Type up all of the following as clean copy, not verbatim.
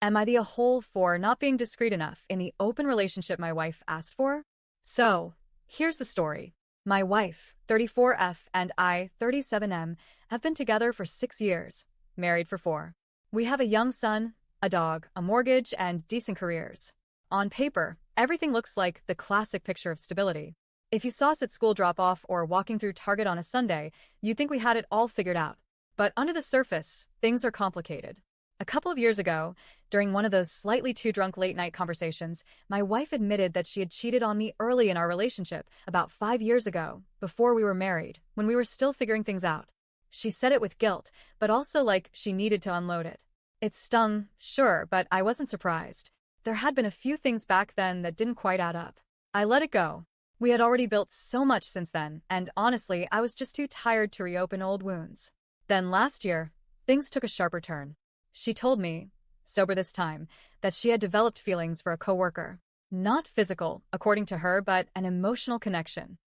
Am I the a hole for not being discreet enough in the open relationship my wife asked for? So, here's the story. My wife, 34F, and I, 37M, have been together for 6 years, married for 4. We have a young son, a dog, a mortgage, and decent careers. On paper, everything looks like the classic picture of stability. If you saw us at school drop-off or walking through Target on a Sunday, you'd think we had it all figured out. But under the surface, things are complicated. A couple of years ago, during one of those slightly too drunk late-night conversations, my wife admitted that she had cheated on me early in our relationship, about 5 years ago, before we were married, when we were still figuring things out. She said it with guilt, but also like she needed to unload it. It stung, sure, but I wasn't surprised. There had been a few things back then that didn't quite add up. I let it go. We had already built so much since then, and honestly, I was just too tired to reopen old wounds. Then last year, things took a sharper turn. She told me, sober this time, that she had developed feelings for a coworker. Not physical, according to her, but an emotional connection.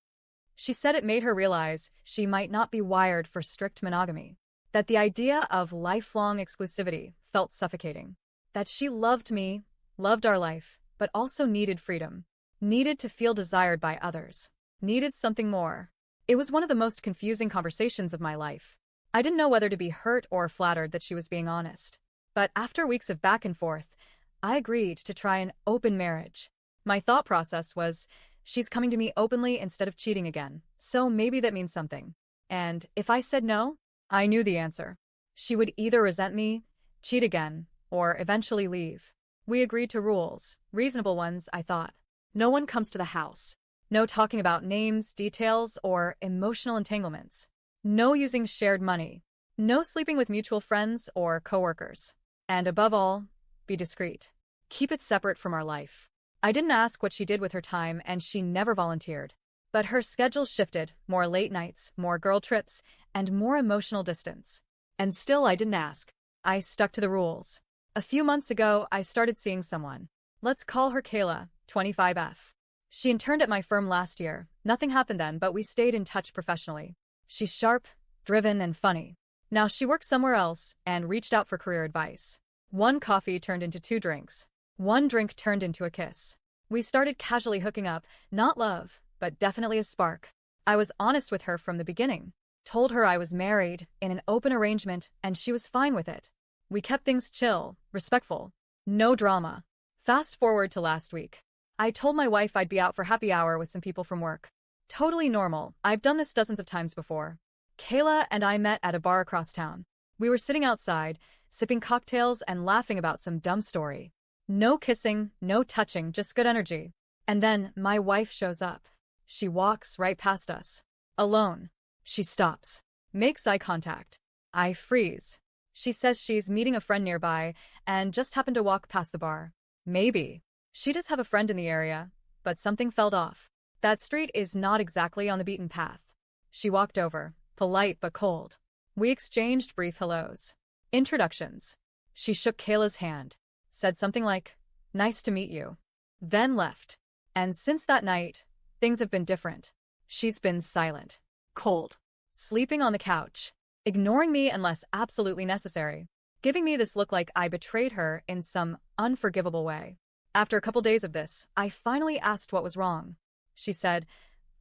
She said it made her realize she might not be wired for strict monogamy, that the idea of lifelong exclusivity felt suffocating, that she loved me, loved our life, but also needed freedom, needed to feel desired by others, needed something more. It was one of the most confusing conversations of my life. I didn't know whether to be hurt or flattered that she was being honest. But after weeks of back and forth, I agreed to try an open marriage. My thought process was, she's coming to me openly instead of cheating again, so maybe that means something. And if I said no, I knew the answer. She would either resent me, cheat again, or eventually leave. We agreed to rules, reasonable ones, I thought. No one comes to the house. No talking about names, details, or emotional entanglements. No using shared money. No sleeping with mutual friends or coworkers. And above all, be discreet. Keep it separate from our life. I didn't ask what she did with her time, and she never volunteered. But her schedule shifted, more late nights, more girl trips, and more emotional distance. And still I didn't ask. I stuck to the rules. A few months ago, I started seeing someone. Let's call her Kayla, 25F. She interned at my firm last year. Nothing happened then, but we stayed in touch professionally. She's sharp, driven, and funny. Now she works somewhere else and reached out for career advice. One coffee turned into 2 drinks. One drink turned into a kiss. We started casually hooking up, not love, but definitely a spark. I was honest with her from the beginning. Told her I was married, in an open arrangement, and she was fine with it. We kept things chill, respectful. No drama. Fast forward to last week. I told my wife I'd be out for happy hour with some people from work. Totally normal. I've done this dozens of times before. Kayla and I met at a bar across town. We were sitting outside, sipping cocktails and laughing about some dumb story. No kissing, no touching, just good energy. And then my wife shows up. She walks right past us. Alone. She stops. Makes eye contact. I freeze. She says she's meeting a friend nearby and just happened to walk past the bar. Maybe. She does have a friend in the area, but something felt off. That street is not exactly on the beaten path. She walked over, polite but cold. We exchanged brief hellos. Introductions. She shook Kayla's hand, said something like, "Nice to meet you," then left. And since that night, things have been different. She's been silent, cold, sleeping on the couch, ignoring me unless absolutely necessary, giving me this look like I betrayed her in some unforgivable way. After a couple days of this, I finally asked what was wrong. She said,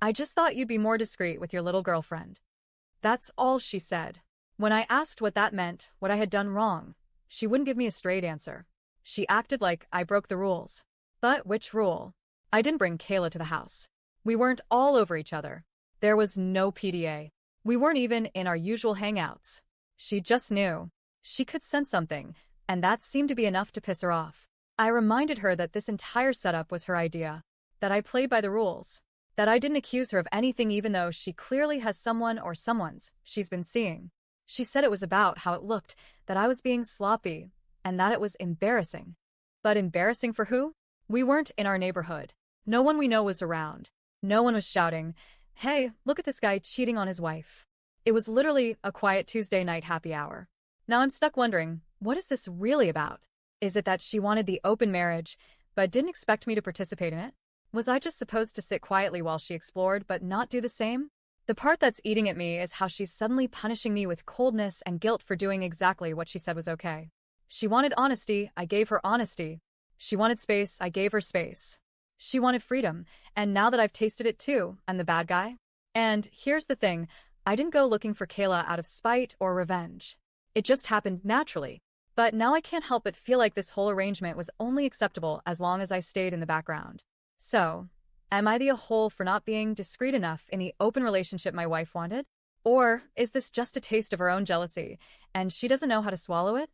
"I just thought you'd be more discreet with your little girlfriend." That's all she said. When I asked what that meant, what I had done wrong, she wouldn't give me a straight answer. She acted like I broke the rules. But which rule? I didn't bring Kayla to the house. We weren't all over each other. There was no PDA. We weren't even in our usual hangouts. She just knew. She could sense something, and that seemed to be enough to piss her off. I reminded her that this entire setup was her idea, that I played by the rules, that I didn't accuse her of anything even though she clearly has someone or someones she's been seeing. She said it was about how it looked, that I was being sloppy, and that it was embarrassing. But embarrassing for who? We weren't in our neighborhood. No one we know was around. No one was shouting, "Hey, look at this guy cheating on his wife." It was literally a quiet Tuesday night happy hour. Now I'm stuck wondering, what is this really about? Is it that she wanted the open marriage, but didn't expect me to participate in it? Was I just supposed to sit quietly while she explored but not do the same? The part that's eating at me is how she's suddenly punishing me with coldness and guilt for doing exactly what she said was okay. She wanted honesty, I gave her honesty. She wanted space, I gave her space. She wanted freedom, and now that I've tasted it too, I'm the bad guy. And here's the thing, I didn't go looking for Kayla out of spite or revenge. It just happened naturally. But now I can't help but feel like this whole arrangement was only acceptable as long as I stayed in the background. So, am I the a-hole for not being discreet enough in the open relationship my wife wanted? Or is this just a taste of her own jealousy, and she doesn't know how to swallow it?